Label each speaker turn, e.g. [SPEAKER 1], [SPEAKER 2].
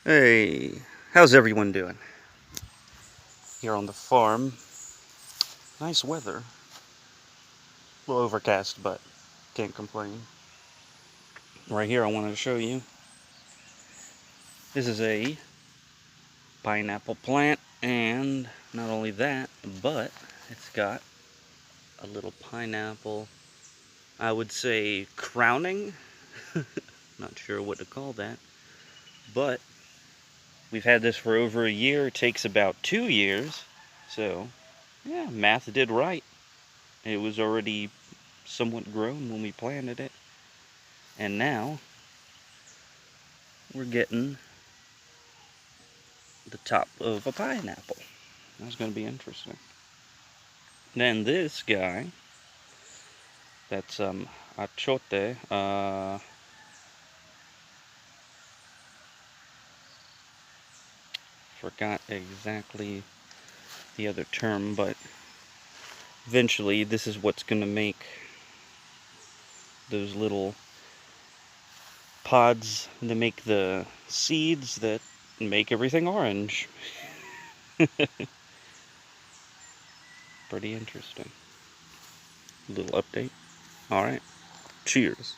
[SPEAKER 1] Hey, how's everyone doing? Here on the farm. Nice weather. A little overcast, but can't complain. Right here I wanted to show you. This is a pineapple plant, and not only that, but it's got a little pineapple, I would say crowning. Not sure what to call that. But we've had this for over a year. It takes about 2 years. So, yeah, math did right. It was already somewhat grown when we planted it. And now we're getting the top of a pineapple. That's going to be interesting. Then this guy, that's achote. Forgot exactly the other term, but eventually this is what's going to make those little pods that make the seeds that make everything orange. Pretty interesting. Little update. Alright. Cheers.